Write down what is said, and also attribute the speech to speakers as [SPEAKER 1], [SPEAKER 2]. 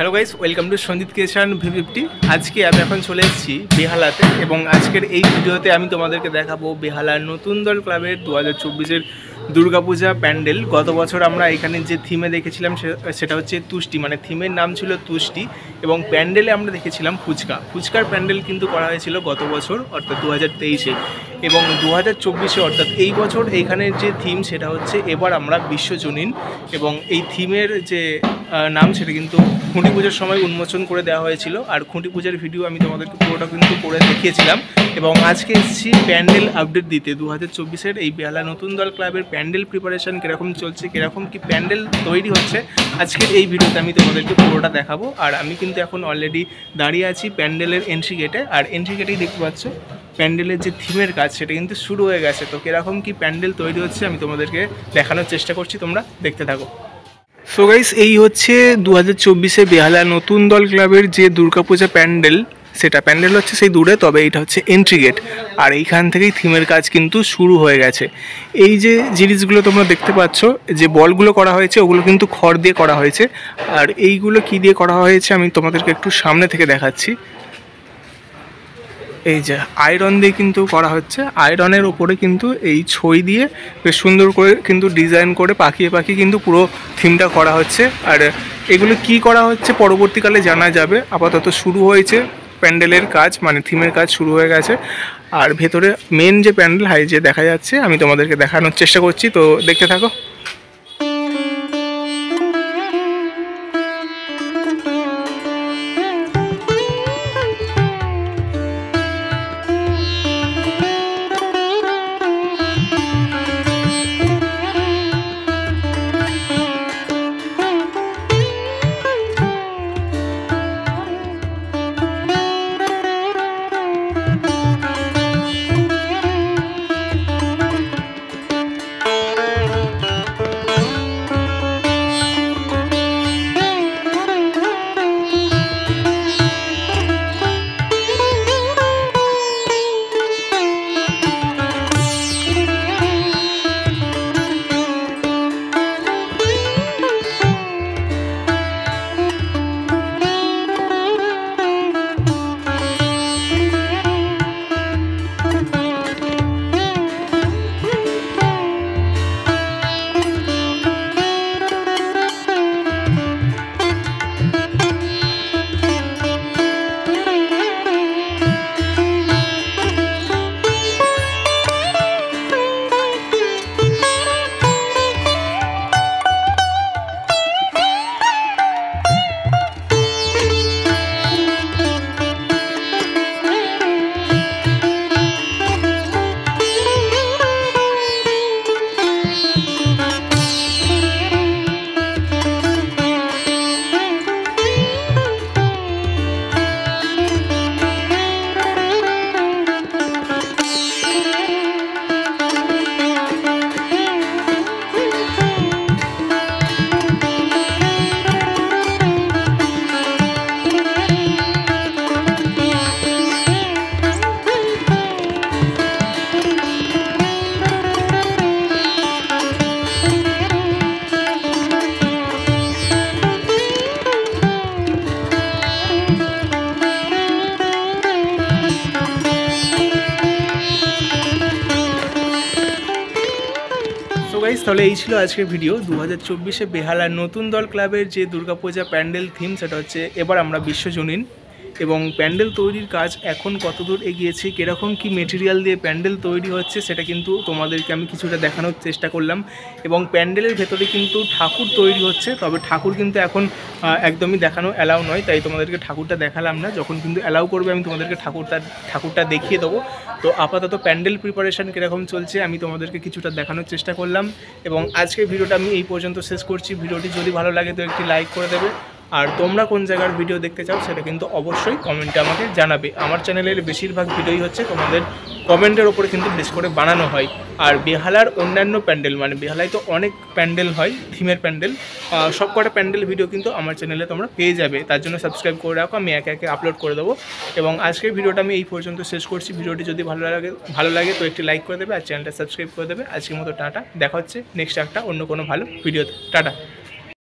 [SPEAKER 1] Hello guys, welcome to Sanjit creation V50। আজকে আমি এখন চলে এসেছি বেহালাতে এবং আজকের এই ভিডিওতে আমি তোমাদেরকে দেখাবো বেহালার নতুন দল ক্লাবের 2024-এর দুর্গাপূজা প্যান্ডেল। গত বছর আমরা এখানে যে থিমে দেখেছিলাম সেটা হচ্ছে তুষ্টি, মানে থিমের নাম ছিল তুষ্টি, এবং প্যান্ডেলে আমরা দেখেছিলাম ফুচকার প্যান্ডেল কিন্তু করা হয়েছিল গত বছর অর্থাৎ 2023-এ, এবং 2024-এ অর্থাৎ এই বছর এইখানের যে থিম সেটা হচ্ছে এবার আমরা বিশ্বজনীন, এবং এই থিমের যে নাম সেটা কিন্তু খুঁটি পুজোর সময় উন্মোচন করে দেওয়া হয়েছিল। আর খুঁটি পূজার ভিডিও আমি তোমাদেরকে পুরোটা কিন্তু করে দেখিয়েছিলাম, এবং আজকে এসেছি প্যান্ডেল আপডেট দিতে। 2024-এর এই বেহালা নতুন দল ক্লাবের প্যান্ডেল প্রিপারেশন কীরকম চলছে, কীরকম কি প্যান্ডেল তৈরি হচ্ছে, আজকের এই ভিডিওতে আমি তোমাদেরকে পুরোটা দেখাবো। আর আমি কিন্তু এখন অলরেডি দাঁড়িয়ে আছি প্যান্ডেলের এন্ট্রি গেটে, আর এন্ট্রি গেটেই দেখতে পাচ্ছ প্যান্ডেলের যে থিমের কাজ সেটা কিন্তু শুরু হয়ে গেছে। তো কীরকম কি প্যান্ডেল তৈরি হচ্ছে আমি তোমাদেরকে দেখানোর চেষ্টা করছি, তোমরা দেখতে থাকো। সো গাইস, এই হচ্ছে 2024-এ বেহালা নতুন দল ক্লাবের যে দুর্গাপূজা প্যান্ডেল, সেটা প্যান্ডেল হচ্ছে সেই দূরে, তবে এইটা হচ্ছে এন্ট্রি গেট। আর এইখান থেকেই থিমের কাজ কিন্তু শুরু হয়ে গেছে। এই যে জিনিসগুলো তোমরা দেখতে পাচ্ছ, যে বলগুলো করা হয়েছে ওগুলো কিন্তু খড় দিয়ে করা হয়েছে, আর এইগুলো কি দিয়ে করা হয়েছে আমি তোমাদেরকে একটু সামনে থেকে দেখাচ্ছি। এই যে আয়রন দিয়ে কিন্তু করা হচ্ছে, আয়রনের ওপরে কিন্তু এই ছই দিয়ে বেশ সুন্দর করে কিন্তু ডিজাইন করে পাকিয়ে কিন্তু পুরো থিমটা করা হচ্ছে। আর এগুলো কি করা হচ্ছে পরবর্তীকালে জানা যাবে। আপাতত শুরু হয়েছে প্যান্ডেলের কাজ, মানে থিমের কাজ শুরু হয়ে গেছে। আর ভেতরে মেন যে প্যান্ডেল হাই যে দেখা যাচ্ছে আমি তোমাদেরকে দেখানোর চেষ্টা করছি, তো দেখতে থাকো। তাহলে এই ছিল আজকের ভিডিও। 2024-এ বেহালার নতুন দল ক্লাবের যে দুর্গাপূজা প্যান্ডেল থিম সেটা হচ্ছে এবার আমরা বিশ্বজনীন, এবং প্যান্ডেল তৈরির কাজ এখন কতদূর এগিয়েছে, কীরকম কি মেটেরিয়াল দিয়ে প্যান্ডেল তৈরি হচ্ছে সেটা কিন্তু তোমাদেরকে আমি কিছুটা দেখানোর চেষ্টা করলাম। এবং প্যান্ডেলের ভেতরে কিন্তু ঠাকুর তৈরি হচ্ছে, তবে ঠাকুর কিন্তু এখন একদমই দেখানো অ্যালাউ নয়, তাই তোমাদেরকে ঠাকুরটা দেখালাম না। যখন কিন্তু অ্যালাউ করবে আমি তোমাদেরকে ঠাকুরটা দেখিয়ে দেবো। তো আপাতত প্যান্ডেল প্রিপারেশান কীরকম চলছে আমি তোমাদেরকে কিছুটা দেখানোর চেষ্টা করলাম, এবং আজকের ভিডিওটা আমি এই পর্যন্ত শেষ করছি। ভিডিওটি যদি ভালো লাগে তো একটি লাইক করে দেবে, আর তোমরা কোন জায়গার ভিডিও দেখতে চাও সেটা কিন্তু অবশ্যই কমেন্টে আমাকে জানাবে। আমার চ্যানেলের বেশিরভাগ ভিডিওই হচ্ছে তোমাদের কমেন্টের ওপরে কিন্তু বেশ করে বানানো হয়। আর বেহালার অন্যান্য প্যান্ডেল, মানে বেহালায় তো অনেক প্যান্ডেল হয়, থিমের প্যান্ডেল, সব কটা প্যান্ডেল ভিডিও কিন্তু আমার চ্যানেলে তোমরা পেয়ে যাবে। তার জন্য সাবস্ক্রাইব করে রাখো, আমি একে একে আপলোড করে দেবো। এবং আজকের ভিডিওটা আমি এই পর্যন্ত শেষ করছি। ভিডিওটি যদি ভালো লাগে তো একটি লাইক করে দেবে আর চ্যানেলটা সাবস্ক্রাইব করে দেবে। আজকের মতো টাটা, দেখা হচ্ছে নেক্সট একটা অন্য কোনো ভালো ভিডিওতে। টাটা।